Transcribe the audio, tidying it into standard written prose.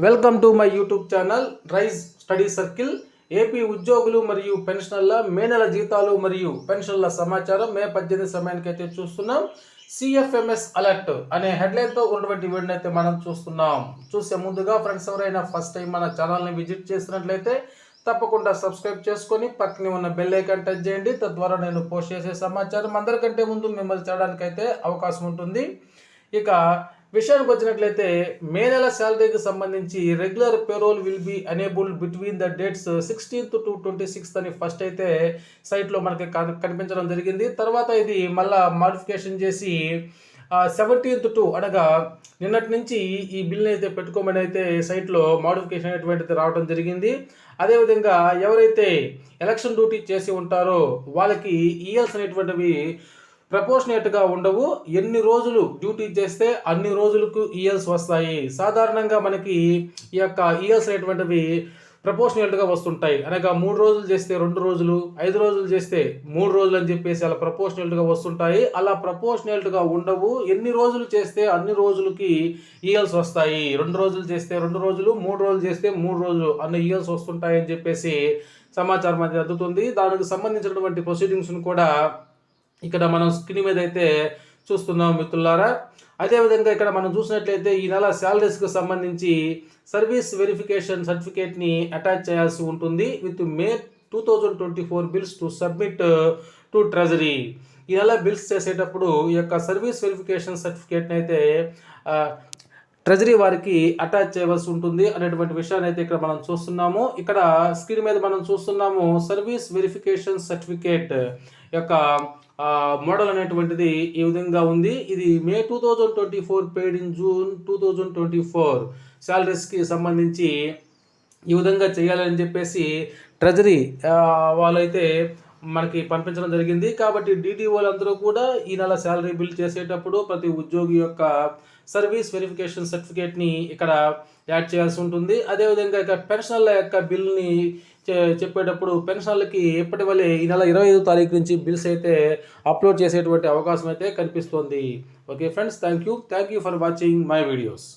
Welcome to my YouTube channel rise study circle. AP ఉద్యోగులు మరియు పెన్షనర్ల మే నెల జీతాలు మరియు పెన్షన్ల సమాచారం మే 18 సమయానికి అయితే చూస్తున్నాం. సిఎఫ్ఎంఎస్ అలర్ట్ అనే హెడ్లైన్తో ఉన్నటువంటి వీడియోని అయితే మనం చూస్తున్నాం. చూసే ముందుగా ఫ్రెండ్స్ ఎవరైనా ఫస్ట్ టైం మన ఛానల్ని విజిట్ చేసినట్లయితే తప్పకుండా సబ్స్క్రైబ్ చేసుకొని పక్కనే ఉన్న బెల్ ఐకాన్ టచ్ చేయండి. తద్వారా నేను పోస్ట్ చేసే సమాచారం అందరికంటే ముందు మిమ్మల్ని చేయడానికి అయితే అవకాశం ఉంటుంది. ఇక విషయానికి వచ్చినట్లయితే మే నెల శాలరీకి సంబంధించి regular payroll will be enabled between the dates 16th to 26th అని ఫస్ట్ అయితే సైట్లో మనకి కనిపించడం జరిగింది. తర్వాత ఇది మళ్ళా మాడిఫికేషన్ చేసి 17th to అనగా నిన్నటి నుంచి ఈ బిల్ని అయితే పెట్టుకోమని అయితే సైట్లో మాడిఫికేషన్ అనేటువంటిది రావడం జరిగింది. అదేవిధంగా ఎవరైతే ఎలక్షన్ డ్యూటీ చేసి ఉంటారో వాళ్ళకి ఈఎల్స్ అనేటువంటివి ప్రపోర్షనేట్గా ఉండవు. ఎన్ని రోజులు డ్యూటీ చేస్తే అన్ని రోజులకు ఈఎల్స్ వస్తాయి. సాధారణంగా మనకి ఈ యొక్క ఈఎల్స్ అనేటువంటివి ప్రపోర్షనేట్గా వస్తుంటాయి. అనగా 3 రోజులు చేస్తే 2 రోజులు, 5 రోజులు చేస్తే 3 రోజులు అని చెప్పేసి అలా ప్రపోర్షనేట్గా వస్తుంటాయి. అలా ప్రపోర్షనేట్గా ఉండవు. ఎన్ని రోజులు చేస్తే అన్ని రోజులకి ఈఎల్స్ వస్తాయి. 2 రోజులు చేస్తే 2 రోజులు, 3 రోజులు చేస్తే 3 రోజులు అన్న ఈఎల్స్ వస్తుంటాయి అని చెప్పేసి సమాచారం అనేది అందుతుంది. దానికి సంబంధించినటువంటి ప్రొసీడింగ్స్ను కూడా ఇక్కడ మనం స్క్రీన్ మీద అయితే చూస్తున్నాం మిత్రులారా. అదేవిధంగా ఇక్కడ మనం చూసినట్లయితే ఈ నెల శాలరీస్కి సంబంధించి సర్వీస్ వెరిఫికేషన్ సర్టిఫికేట్ని అటాచ్ చేయాల్సి ఉంటుంది with May 2024 bills to submit to treasury. ఈ నెల బిల్స్ చేసేటప్పుడు ఈ యొక్క సర్వీస్ వెరిఫికేషన్ సర్టిఫికేట్ని అయితే ట్రెజరీ వారికి అటాచ్ చేయవలసి ఉంటుంది అనేటువంటి విషయాన్ని అయితే ఇక్కడ మనం చూస్తున్నాము. ఇక్కడ స్క్రీన్ మీద మనం చూస్తున్నాము సర్వీస్ వెరిఫికేషన్ సర్టిఫికేట్ యొక్క మోడల్ అనేటువంటిది ఈ విధంగా ఉంది. ఇది మే 2024 పెయిడ్ ఇన్ జూన్ 2024 శాలరీస్కి సంబంధించి ఈ విధంగా చేయాలని చెప్పేసి ట్రెజరీ వాళ్ళైతే మనకి పంపించడం జరిగింది. కాబట్టి డిటిఓలందరూ కూడా ఈ నెల శాలరీ బిల్ చేసేటప్పుడు ప్రతి ఉద్యోగి యొక్క సర్వీస్ వెరిఫికేషన్ సర్టిఫికేట్ని ఇక్కడ యాడ్ చేయాల్సి ఉంటుంది. అదేవిధంగా ఇక పెన్షనర్ల యొక్క బిల్ని చెప్పేటప్పుడు పెన్షనర్లకి ఎప్పటి వల్లే ఈ నెల 25వ తారీఖు నుంచి బిల్స్ అయితే అప్లోడ్ చేసేటువంటి అవకాశం అయితే కనిపిస్తోంది. Okay friends, thank you for watching my videos.